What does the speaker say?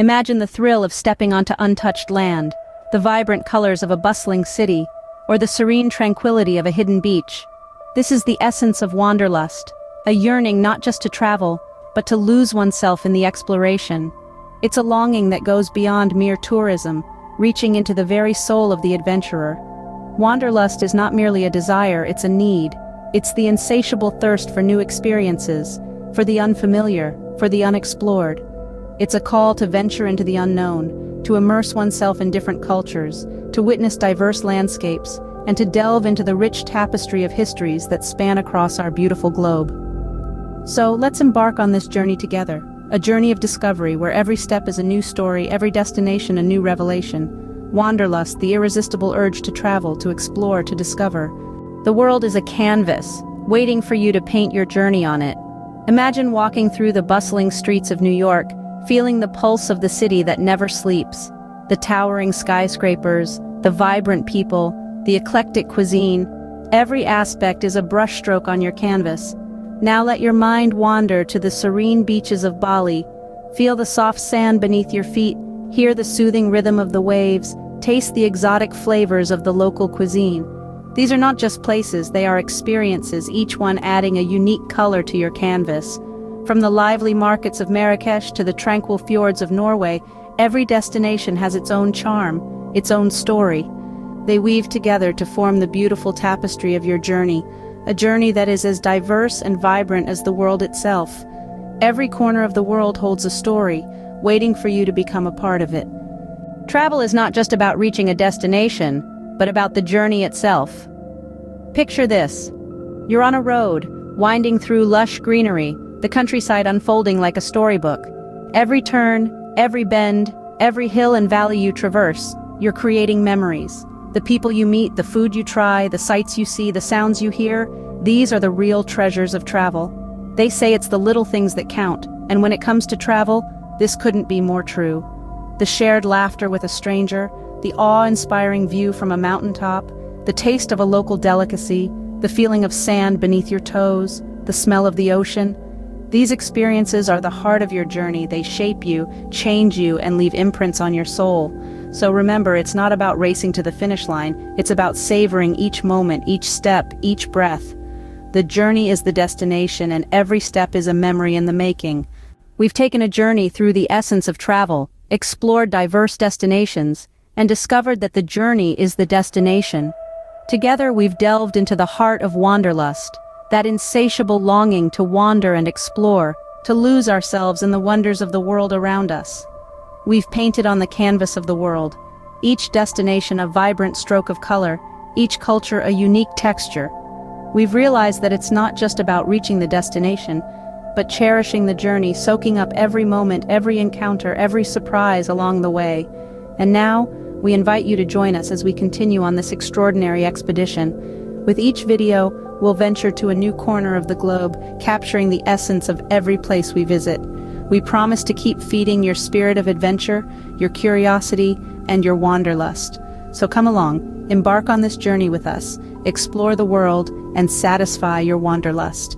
Imagine the thrill of stepping onto untouched land, the vibrant colors of a bustling city, or the serene tranquility of a hidden beach. This is the essence of wanderlust, a yearning not just to travel, but to lose oneself in the exploration. It's a longing that goes beyond mere tourism, reaching into the very soul of the adventurer. Wanderlust is not merely a desire, it's a need. It's the insatiable thirst for new experiences, for the unfamiliar, for the unexplored. It's a call to venture into the unknown, to immerse oneself in different cultures, to witness diverse landscapes, and to delve into the rich tapestry of histories that span across our beautiful globe. So let's embark on this journey together, a journey of discovery where every step is a new story, every destination a new revelation. Wanderlust, the irresistible urge to travel, to explore, to discover. The world is a canvas, waiting for you to paint your journey on it. Imagine walking through the bustling streets of New York, feeling the pulse of the city that never sleeps. The towering skyscrapers, the vibrant people, the eclectic cuisine. Every aspect is a brushstroke on your canvas. Now let your mind wander to the serene beaches of Bali. Feel the soft sand beneath your feet, hear the soothing rhythm of the waves, taste the exotic flavors of the local cuisine. These are not just places, they are experiences, each one adding a unique color to your canvas. From the lively markets of Marrakesh to the tranquil fjords of Norway, every destination has its own charm, its own story. They weave together to form the beautiful tapestry of your journey, a journey that is as diverse and vibrant as the world itself. Every corner of the world holds a story, waiting for you to become a part of it. Travel is not just about reaching a destination, but about the journey itself. Picture this. You're on a road, winding through lush greenery, the countryside unfolding like a storybook. Every turn, every bend, every hill and valley you traverse, you're creating memories. The people you meet, the food you try, the sights you see, the sounds you hear, these are the real treasures of travel. They say it's the little things that count, and when it comes to travel, this couldn't be more true. The shared laughter with a stranger, the awe-inspiring view from a mountaintop, the taste of a local delicacy, the feeling of sand beneath your toes, the smell of the ocean. These experiences are the heart of your journey. They shape you, change you, and leave imprints on your soul. So remember, it's not about racing to the finish line, it's about savoring each moment, each step, each breath. The journey is the destination, and every step is a memory in the making. We've taken a journey through the essence of travel, explored diverse destinations, and discovered that the journey is the destination. Together we've delved into the heart of wanderlust, that insatiable longing to wander and explore, to lose ourselves in the wonders of the world around us. We've painted on the canvas of the world, each destination a vibrant stroke of color, each culture a unique texture. We've realized that it's not just about reaching the destination, but cherishing the journey, soaking up every moment, every encounter, every surprise along the way. And now, we invite you to join us as we continue on this extraordinary expedition. With each video, we'll venture to a new corner of the globe, capturing the essence of every place we visit. We promise to keep feeding your spirit of adventure, your curiosity, and your wanderlust. So come along, embark on this journey with us, explore the world, and satisfy your wanderlust.